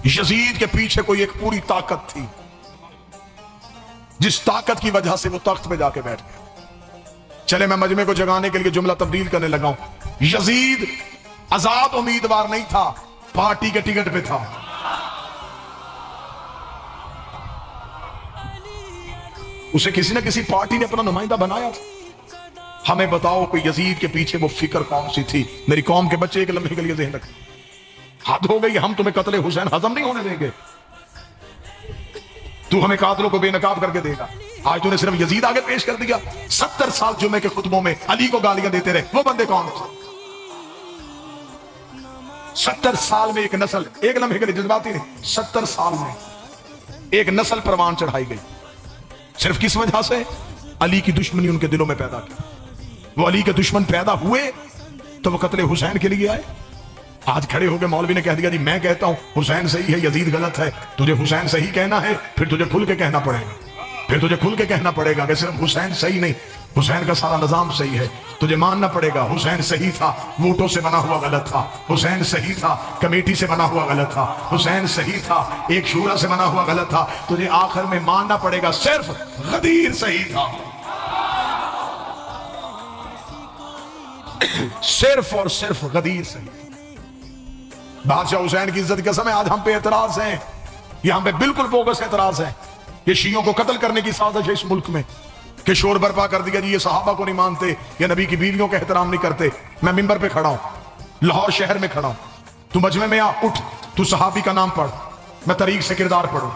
یزید کے پیچھے کوئی ایک پوری طاقت تھی، جس طاقت کی وجہ سے وہ تخت پہ جا کے بیٹھ گیا۔ چلے میں مجمع کو جگانے کے لیے جملہ تبدیل کرنے لگا ہوں۔ یزید آزاد امیدوار نہیں تھا، پارٹی کے ٹکٹ پہ تھا۔ اسے کسی نہ کسی پارٹی نے اپنا نمائندہ بنایا تھا۔ ہمیں بتاؤ کوئی یزید کے پیچھے وہ فکر کون سی تھی؟ میری قوم کے بچے ایک لمحے کے لیے ذہن رکھیں، حد ہو گئی، ہم تمہیں قتل حسین ہضم نہیں ہونے دیں گے۔ تو ہمیں قاتلوں کو بے نقاب کر کے دے گا۔ آج تو نے صرف یزید آگے پیش کر دیا۔ 70 سال جمعے کے خطبوں میں علی کو گالیاں دیتے رہے، وہ بندے کون تھے؟ 70 سال میں ایک نسل، ایک لمحے کے لیے جذباتی نہیں، 70 سال میں ایک نسل پروان چڑھائی گئی، صرف کس وجہ سے؟ علی کی دشمنی ان کے دلوں میں پیدا کی۔ وہ علی کے دشمن پیدا ہوئے تو وہ قتل حسین کے لیے آئے۔ آج کھڑے ہو کے مولوی نے کہہ دیا جی میں کہتا ہوں حسین صحیح ہے یزید غلط ہے، تجھے حسین صحیح کہنا ہے، پھر تجھے کھل کے کہنا پڑے گا، پھر تجھے کھل کے کہنا پڑے گا کہ صرف حسین صحیح نہیں، حسین کا سارا نظام صحیح ہے۔ تجھے ماننا پڑے گا حسین صحیح تھا، ووٹوں سے بنا ہوا غلط تھا، حسین صحیح تھا، کمیٹی سے بنا ہوا غلط تھا، حسین صحیح تھا، ایک شورا سے بنا ہوا غلط تھا۔ تجھے آخر میں ماننا پڑے گا صرف غدیر صحیح تھا، صرف اور صرف غدیر صحیح۔ بادشاہ حسین کی عزت کی قسم ہے آج ہم پہ اعتراض ہیں، یہ ہم پہ بالکل بوگس اعتراض ہے۔ یہ شیعوں کو قتل کرنے کی سازش ہے اس ملک میں، کہ شور برپا کر دیا جی یہ صحابہ کو نہیں مانتے، یہ نبی کی بیویوں کا احترام نہیں کرتے۔ میں منبر پہ کھڑا ہوں، لاہور شہر میں کھڑا ہوں، تو مجمع میں آ، اٹھ، تو صحابی کا نام پڑھ، میں طریق سے کردار پڑھوں۔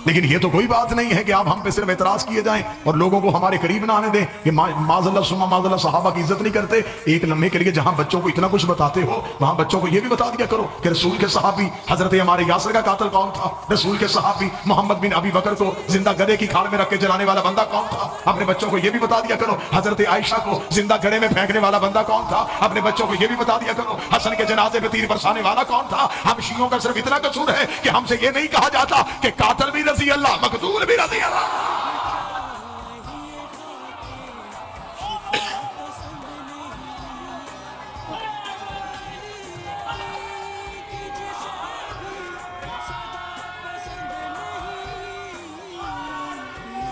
لیکن یہ تو کوئی بات نہیں ہے کہ آپ ہم پہ صرف اعتراض کیے جائیں اور لوگوں کو ہمارے قریب نہ آنے دیں کہ معاذ اللہ ثم معاذ اللہ صحابہ کی عزت نہیں کرتے۔ ایک لمحے کے لیے جہاں بچوں کو اتنا کچھ بتاتے ہو وہاں بچوں کو یہ بھی بتا دیا کرو کہ رسول کے صحابی حضرت ہمارے یاسر کا قاتل کون تھا، رسول کے صحابی محمد بن ابی بکر کو زندہ گدھے کی کھال میں رکھ کے جلانے والا بندہ کون تھا۔ اپنے بچوں کو یہ بھی بتا دیا کرو حضرت عائشہ کو زندہ گڑھے میں پھینکنے والا بندہ کون تھا۔ اپنے بچوں کو یہ بھی بتا دیا کرو حسن کے جنازے پہ تیر برسانے والا کون تھا۔ ہم شیعوں کا صرف اتنا قصور ہے کہ ہم سے یہ نہیں کہا جاتا کہ قاتل بھی رضی اللہ، مقتول بھی رضی اللہ۔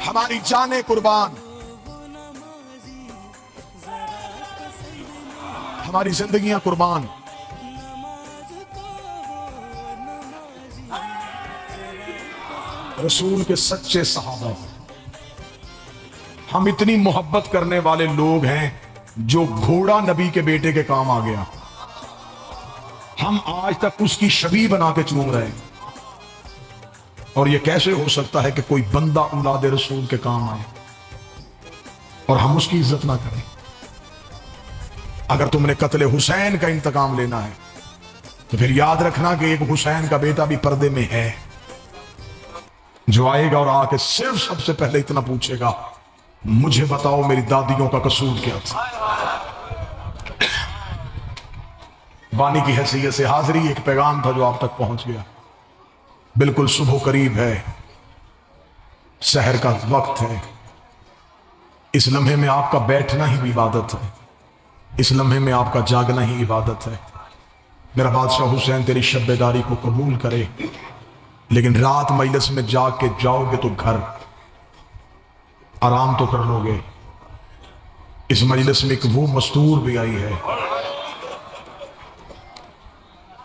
ہماری جانیں قربان، ہماری زندگیاں قربان، رسول کے سچے صحابہ۔ ہم اتنی محبت کرنے والے لوگ ہیں جو گھوڑا نبی کے بیٹے کے کام آ گیا، ہم آج تک اس کی شبیہ بنا کے چوم رہے ہیں۔ اور یہ کیسے ہو سکتا ہے کہ کوئی بندہ اولاد رسول کے کام آئے اور ہم اس کی عزت نہ کریں؟ اگر تم نے قتل حسین کا انتقام لینا ہے تو پھر یاد رکھنا کہ ایک حسین کا بیٹا بھی پردے میں ہے، جو آئے گا اور آ کے صرف سب سے پہلے اتنا پوچھے گا مجھے بتاؤ میری دادیوں کا قصور کیا تھا۔ بانی کی حیثیت سے حاضری ایک پیغام تھا جو آپ تک پہنچ گیا۔ بالکل صبح قریب ہے، سحر کا وقت ہے، اس لمحے میں آپ کا بیٹھنا ہی عبادت ہے، اس لمحے میں آپ کا جاگنا ہی عبادت ہے۔ میرا بادشاہ حسین تیری شب بیداری کو قبول کرے، لیکن رات مجلس میں جاگ کے جاؤ گے تو گھر آرام تو کر لو گے۔ اس مجلس میں ایک وہ مستور بھی آئی ہے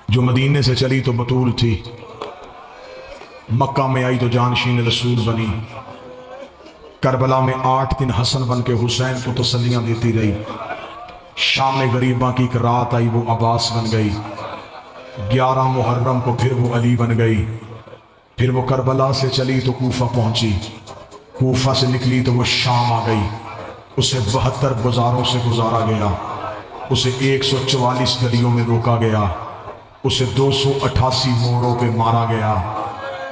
جو مدینے سے چلی تو بطول تھی، مکہ میں آئی تو جانشین رسول بنی، کربلا میں 8 دن حسن بن کے حسین کو تسلیاں دیتی رہی، شام میں غریباں کی ایک رات آئی وہ عباس بن گئی، 11 محرم کو پھر وہ علی بن گئی، پھر وہ کربلا سے چلی تو کوفہ پہنچی، کوفہ سے نکلی تو وہ شام آ گئی، اسے 72 بازاروں سے گزارا گیا، اسے 144 گلیوں میں روکا گیا، اسے 288 موڑوں پہ مارا گیا،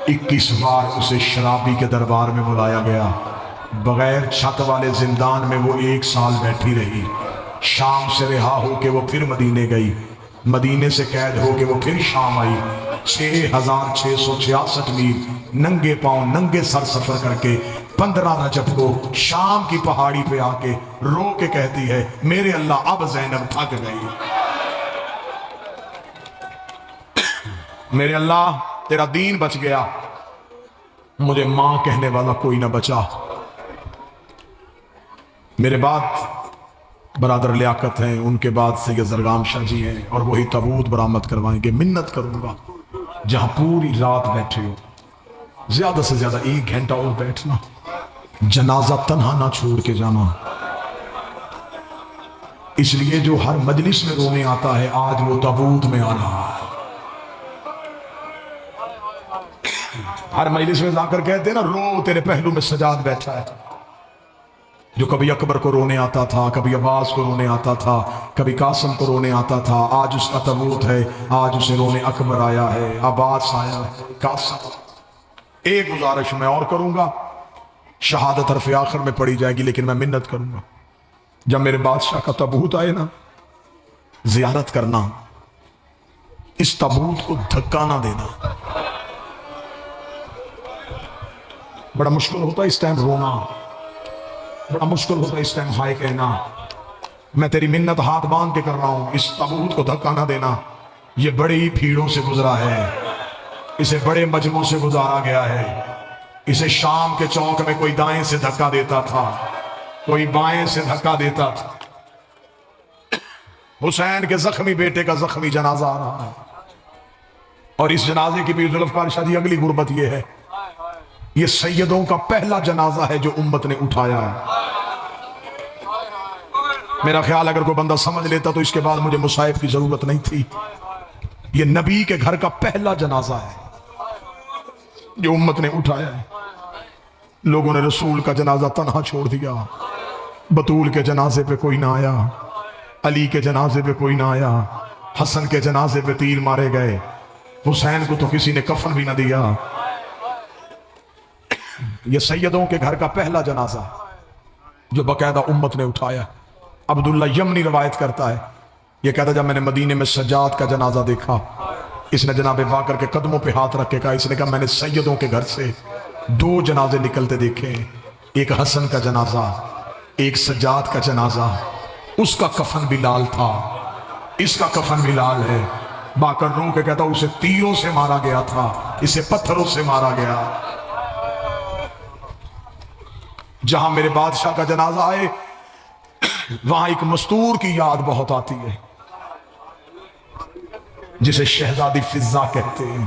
21 بار اسے شرابی کے دربار میں بلایا گیا، بغیر چھت والے زندان میں وہ 1 سال بیٹھی رہی، شام سے رہا ہو کے وہ پھر مدینے گئی، مدینے سے قید ہو کے وہ پھر شام آئی، 6666 میل ننگے پاؤں ننگے سر سفر کر کے 15 رجب کو شام کی پہاڑی پہ آ کے رو کے کہتی ہے میرے اللہ اب زینب تھک گئی۔ میرے اللہ تیرا دین بچ گیا، مجھے ماں کہنے والا کوئی نہ بچا۔ میرے بعد برادر لیاقت ہیں، ان کے بعد سید زرگام شاہ جی ہیں، اور وہی تابوت برآمد کروائیں گے۔ منت کروں گا جہاں پوری رات بیٹھے ہو، زیادہ سے زیادہ 1 گھنٹہ اور بیٹھنا، جنازہ تنہا نہ چھوڑ کے جانا۔ اس لیے جو ہر مجلس میں رونے آتا ہے، آج وہ تابوت میں آ رہا ہے۔ ہر مجلس میں جا کر کہتے ہیں نا، رو تیرے پہلو میں سجاد بیٹھا ہے۔ جو کبھی اکبر کو رونے آتا تھا، کبھی عباس کو رونے آتا تھا، کبھی قاسم کو رونے آتا تھا، آج اس کا تابوت ہے، آج اسے رونے اکبر آیا ہے، عباس آیا ہے، قاسم۔ ایک گزارش میں اور کروں گا، شہادت حرف آخر میں پڑھی جائے گی، لیکن میں منت کروں گا جب میرے بادشاہ کا تابوت آئے نا، زیارت کرنا، اس تابوت کو دھکا نہ دینا۔ بڑا مشکل ہوتا ہے اس ٹائم رونا، بڑا مشکل ہوتا ہے اس ٹائم ہائے کہنا۔ میں تیری منت ہاتھ باندھ کے کر رہا ہوں، اس تابوت کو دھکا نہ دینا۔ یہ بڑی بھیڑوں سے گزرا ہے، اسے بڑے مجمعوں سے گزارا گیا ہے۔ اسے شام کے چوک میں کوئی دائیں سے دھکا دیتا تھا، کوئی بائیں سے دھکا دیتا تھا۔ حسین کے زخمی بیٹے کا زخمی جنازہ آ رہا ہے، اور اس جنازے کی بھی ذوالفقار شاہ جی اگلی غربت یہ ہے، یہ سیدوں کا پہلا جنازہ ہے جو امت نے اٹھایا ہے۔ میرا خیال اگر کوئی بندہ سمجھ لیتا تو اس کے بعد مجھے مصائب کی ضرورت نہیں تھی۔ یہ نبی کے گھر کا پہلا جنازہ ہے جو امت نے اٹھایا ہے۔ لوگوں نے رسول کا جنازہ تنہا چھوڑ دیا، بطول کے جنازے پہ کوئی نہ آیا، علی کے جنازے پہ کوئی نہ آیا، حسن کے جنازے پہ تیر مارے گئے، حسین کو تو کسی نے کفن بھی نہ دیا۔ یہ سیدوں کے گھر کا پہلا جنازہ جو باقاعدہ امت نے اٹھایا۔ عبداللہ یمنی روایت کرتا ہے، یہ کہتا جب میں نے مدینے میں سجاد کا جنازہ دیکھا، اس نے جناب باقر کے قدموں پہ ہاتھ رکھ کے کہا، اس نے کہا میں نے سیدوں کے گھر سے 2 جنازے نکلتے دیکھے، ایک حسن کا جنازہ، ایک سجاد کا جنازہ، اس کا کفن بھی لال تھا، اس کا کفن بھی لال ہے۔ باقر رو کے کہتا اسے تیروں سے مارا گیا تھا، اسے پتھروں سے مارا گیا۔ جہاں میرے بادشاہ کا جنازہ آئے، وہاں ایک مستور کی یاد بہت آتی ہے، جسے شہزادی فضا کہتے ہیں۔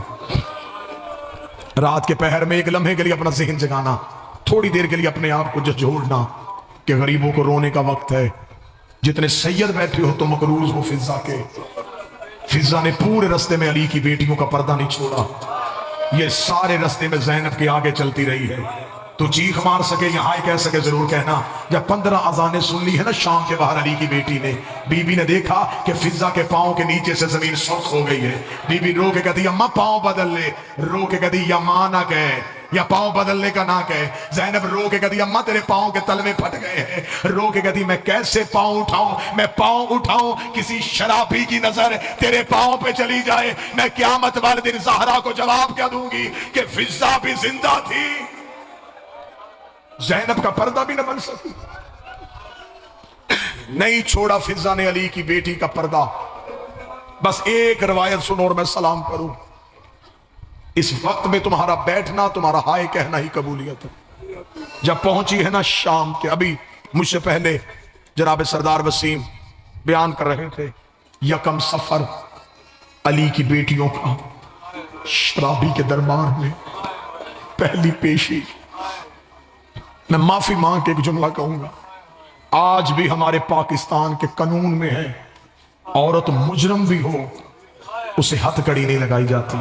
رات کے پہر میں ایک لمحے کے لیے اپنا ذہن جگانا، تھوڑی دیر کے لیے اپنے آپ کو جھجھوڑنا کہ غریبوں کو رونے کا وقت ہے۔ جتنے سید بیٹھے ہو تو مقروض ہو فضا کے۔ فضا نے پورے رستے میں علی کی بیٹیوں کا پردہ نہیں چھوڑا، یہ سارے رستے میں زینب کے آگے چلتی رہی ہے۔ تو چیخ مار سکے یا ہائے کہہ سکے ضرور کہنا۔ جب 15 اذانیں سن لی ہے نا شام کے باہر علی کی بیٹی نے، بی بی نے دیکھا کہ فضا کے پاؤں کے نیچے سے زمین سرخ ہو گئی ہے۔ بی بی رو کے کہتی اماں پاؤں بدل لے، رو کے کہتی یا ماں نہ کہے، یا پاؤں بدلنے کا نہ کہے۔ زینب رو کے کہتی اماں تیرے پاؤں کے تلوے پھٹ گئے ہیں۔ رو کے کہتی میں کیسے پاؤں اٹھاؤں، میں پاؤں اٹھاؤں، کسی شرابی کی نظر تیرے پاؤں پہ چلی جائے، میں قیامت والے دن زہرا کو جواب کیا دوں گی کہ فضا بھی زندہ تھی، زینب کا پردہ بھی نہ بن سکی۔ نہیں چھوڑا فضا نے علی کی بیٹی کا پردہ۔ بس ایک روایت سنو اور میں سلام کروں۔ اس وقت میں تمہارا بیٹھنا، تمہارا ہائے کہنا ہی قبولیت ہے۔ جب پہنچی ہے نا شام کے، ابھی مجھ سے پہلے جناب سردار وسیم بیان کر رہے تھے، 1 صفر علی کی بیٹیوں کا شرابی کے دربار میں پہلی پیشی۔ میں معافی مانگ کے ایک جملہ کہوں گا، آج بھی ہمارے پاکستان کے قانون میں ہے، عورت مجرم بھی ہو اسے ہتھ کڑی نہیں لگائی جاتی۔